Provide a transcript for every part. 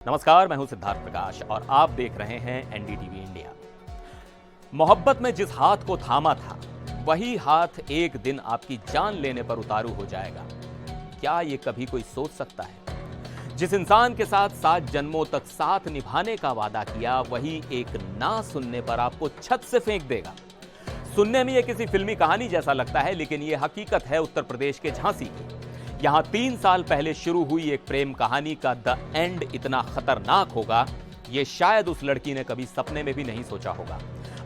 नमस्कार, मैं हूं सिद्धार्थ प्रकाश और आप देख रहे हैं एनडीटीवी इंडिया। मोहब्बत में जिस हाथ को थामा था, वही हाथ एक दिन आपकी जान लेने पर उतारू हो जाएगा। क्या ये कभी कोई सोच सकता है? जिस इंसान के साथ 7 जन्मों तक साथ निभाने का वादा किया, वही एक ना सुनने पर आपको छत से फेंक देगा। सुनने में ये किसी फिल्मी कहानी जैसा लगता है, लेकिन ये हकीकत है उत्तर प्रदेश के झांसी की। यहां 3 साल पहले शुरू हुई एक प्रेम कहानी का द एंड इतना खतरनाक होगा, ये शायद उस लड़की ने कभी सपने में भी नहीं सोचा होगा।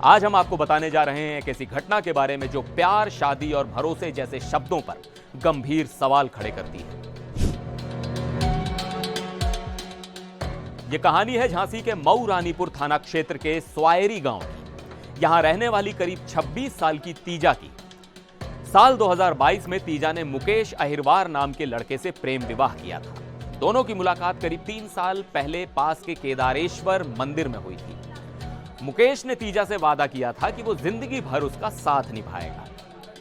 आज हम आपको बताने जा रहे हैं एक ऐसी घटना के बारे में जो प्यार, शादी और भरोसे जैसे शब्दों पर गंभीर सवाल खड़े करती है। यह कहानी है झांसी के मऊ रानीपुर थाना क्षेत्र के स्वायरी गांव की। यहां रहने वाली करीब 26 साल की तीजा की। साल 2022 में तीजा ने मुकेश अहिरवार नाम के लड़के से प्रेम विवाह किया था। दोनों की मुलाकात करीब 3 साल पहले पास के केदारेश्वर मंदिर में हुई थी। मुकेश ने तीजा से वादा किया था कि वो जिंदगी भर उसका साथ निभाएगा।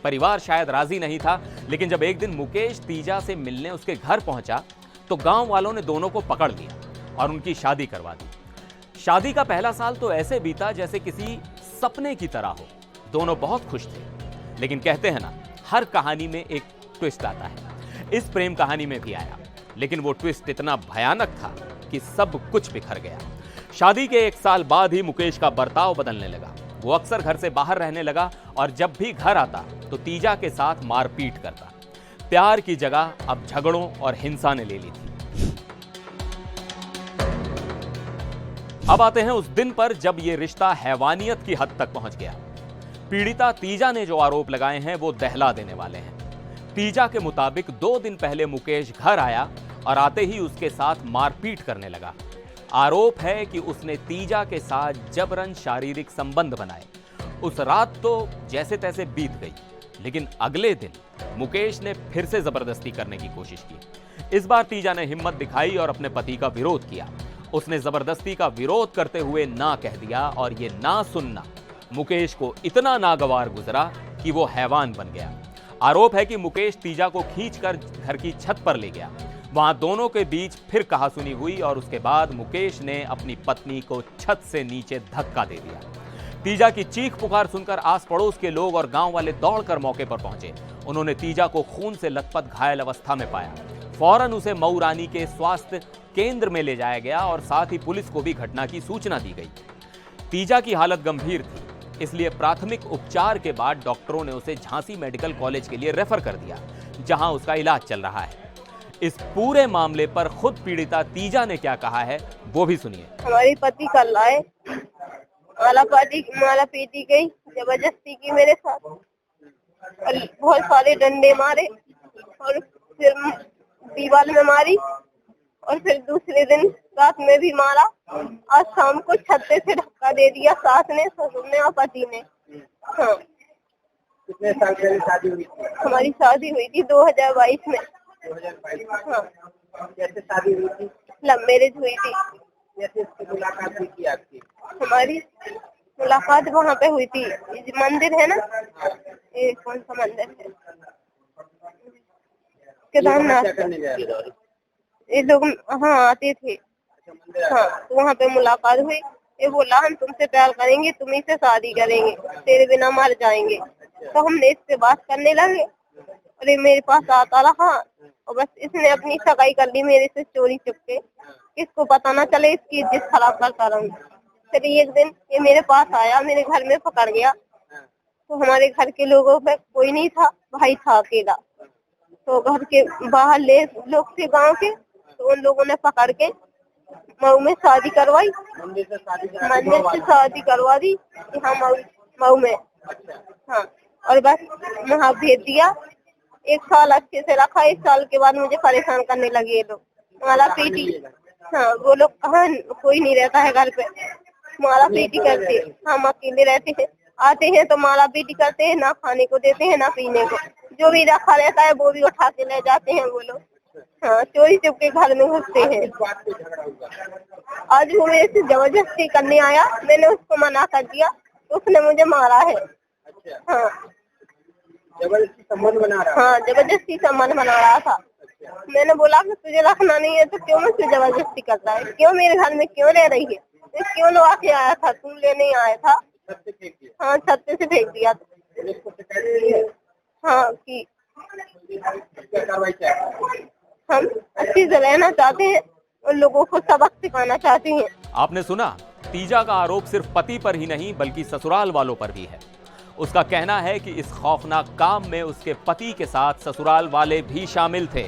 परिवार शायद राजी नहीं था, लेकिन जब एक दिन मुकेश तीजा से मिलने उसके घर पहुंचा तो गांव वालों ने दोनों को पकड़ लिया और उनकी शादी करवा दी। शादी का पहला साल तो ऐसे बीता जैसे किसी सपने की तरह हो। दोनों बहुत खुश थे, लेकिन कहते हैं ना, हर कहानी में एक ट्विस्ट आता है। इस प्रेम कहानी में भी आया, लेकिन वो ट्विस्ट इतना भयानक था कि सब कुछ बिखर गया। शादी के 1 साल बाद ही मुकेश का बर्ताव बदलने लगा। वो अक्सर घर से बाहर रहने लगा और जब भी घर आता तो तीजा के साथ मारपीट करता। प्यार की जगह अब झगड़ों और हिंसा ने ले ली थी। अब आते हैं उस दिन पर जब यह रिश्ता हैवानियत की हद तक पहुंच गया। पीड़िता तीजा ने जो आरोप लगाए हैं वो दहला देने वाले हैं। तीजा के मुताबिक 2 दिन पहले मुकेश घर आया और आते ही उसके साथ मारपीट करने लगा। आरोप है कि उसने तीजा के साथ जबरन शारीरिक संबंध बनाए। उस रात तो जैसे तैसे बीत गई, लेकिन अगले दिन मुकेश ने फिर से जबरदस्ती करने की कोशिश की। इस बार तीजा ने हिम्मत दिखाई और अपने पति का विरोध किया। उसने जबरदस्ती का विरोध करते हुए ना कह दिया और ये ना सुनना मुकेश को इतना नागवार गुजरा कि वो हैवान बन गया। आरोप है कि मुकेश तीजा को खींचकर घर की छत पर ले गया। वहां दोनों के बीच फिर कहासुनी हुई और उसके बाद मुकेश ने अपनी पत्नी को छत से नीचे धक्का दे दिया। तीजा की चीख पुकार सुनकर आस पड़ोस के लोग और गांव वाले दौड़कर मौके पर पहुंचे। उन्होंने तीजा को खून से लथपथ घायल अवस्था में पाया। फौरन उसे मऊ रानी के स्वास्थ्य केंद्र में ले जाया गया और साथ ही पुलिस को भी घटना की सूचना दी गई। तीजा की हालत गंभीर थी, इसलिए प्राथमिक उपचार के बाद डॉक्टरों ने उसे झांसी मेडिकल कॉलेज के लिए रेफर कर दिया, जहां उसका इलाज चल रहा है। इस पूरे मामले पर खुद पीड़िता तीजा ने क्या कहा है वो भी सुनिए। हमारी पति कल आए, माला पीटी गई, जबरदस्ती की मेरे साथ और बहुत सारे डंडे मारे और फिर दीवार में मारी और फिर दूसरे दिन रात में भी मारा। आज शाम को छत से धक्का दे दिया सास ने, ससुर ने और पति ने। हाँ। कितने साल पहले शादी हुई थी? हमारी शादी हुई थी 2022 में। 2022 में? हाँ। कैसे शादी हुई थी? लव मैरिज हुई थी। कैसे इसकी मुलाकात हुई थी आपकी? हमारी मुलाकात वहाँ पे हुई थी, मंदिर है ना, ये कौन सा मंदिर है, केदारनाथ। क्या करने गया? ये लोग हाँ आते थे। हाँ, तो वहाँ पे मुलाकात हुई। ये बोला हम तुमसे प्यार करेंगे, तुम्ही से शादी करेंगे, तेरे बिना मर जाएंगे। तो हमने इससे बात करने लगे और ये मेरे पास आता रहा और बस इसने अपनी सगाई कर ली मेरे से चोरी चुपके। इसको पता ना चले, इसकी इज्जत खराब करता रहूं। फिर एक दिन ये मेरे पास आया, मेरे घर में पकड़ गया। तो हमारे घर के लोगों पे कोई नहीं था, भाई था अकेला। तो घर के बाहर ले लोग थे गांव के, तो उन लोगों ने पकड़ के मऊ में शादी करवाई। मंदिर से शादी करवा दी यहाँ मऊ में। हाँ, और बस वहाँ भेज दिया। 1 साल अच्छे से रखा। 1 साल के बाद मुझे परेशान करने लगे ये लोग, माला पीटी। हाँ, वो लोग कहाँ, कोई नहीं रहता है घर पे, माला पीटी करते। हम अकेले रहते हैं, आते हैं तो माला पीटी करते हैं, ना खाने को देते हैं ना पीने को। जो भी रखा रहता है वो भी उठा के ले जाते हैं वो लोग। हाँ, चोरी चुपके घर में घुसते हैं। आज वो मेरे से जबरदस्ती करने आया, मैंने उसको मना कर दिया तो उसने मुझे मारा है। हाँ, जबरदस्ती संबंध बना रहा? हाँ, जबरदस्ती संबंध बना रहा था। मैंने बोला कि तुझे रखना नहीं है तो क्यों मुझसे जबरदस्ती करता है, क्यों मेरे घर में क्यों रह रही है, तो क्यों लगा के आया था, तू लेने आया था। छत से फेंक दिया। हाँ, छत से फेंक दिया। पुलिस को शिकायत की है? हाँ की। क्या कार्रवाई चाहते हैं? हम अच्छी से रहना चाहते हैं, उन लोगों को सबक सिखाना चाहते हैं। आपने सुना, तीजा का आरोप सिर्फ पति पर ही नहीं बल्कि ससुराल वालों पर भी है। उसका कहना है कि इस खौफनाक काम में उसके पति के साथ ससुराल वाले भी शामिल थे।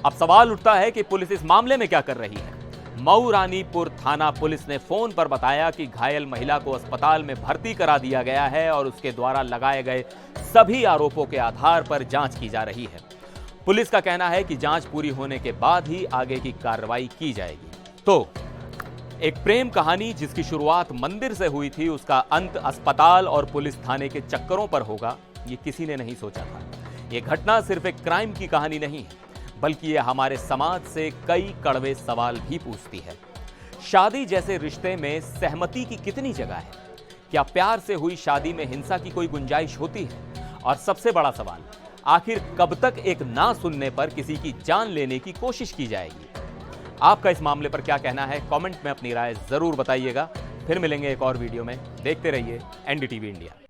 अब सवाल उठता है कि पुलिस इस मामले में क्या कर रही है। मऊ रानीपुर थाना पुलिस ने फोन पर बताया कि घायल महिला को अस्पताल में भर्ती करा दिया गया है और उसके द्वारा लगाए गए सभी आरोपों के आधार पर जांच की जा रही है। पुलिस का कहना है कि जांच पूरी होने के बाद ही आगे की कार्रवाई की जाएगी। तो एक प्रेम कहानी जिसकी शुरुआत मंदिर से हुई थी, उसका अंत अस्पताल और पुलिस थाने के चक्करों पर होगा, ये किसी ने नहीं सोचा था। ये घटना सिर्फ एक क्राइम की कहानी नहीं है, बल्कि ये हमारे समाज से कई कड़वे सवाल भी पूछती है। शादी जैसे रिश्ते में सहमति की कितनी जगह है? क्या प्यार से हुई शादी में हिंसा की कोई गुंजाइश होती है? और सबसे बड़ा सवाल, आखिर कब तक एक ना सुनने पर किसी की जान लेने की कोशिश की जाएगी? आपका इस मामले पर क्या कहना है? कमेंट में अपनी राय जरूर बताइएगा। फिर मिलेंगे एक और वीडियो में। देखते रहिए NDTV इंडिया।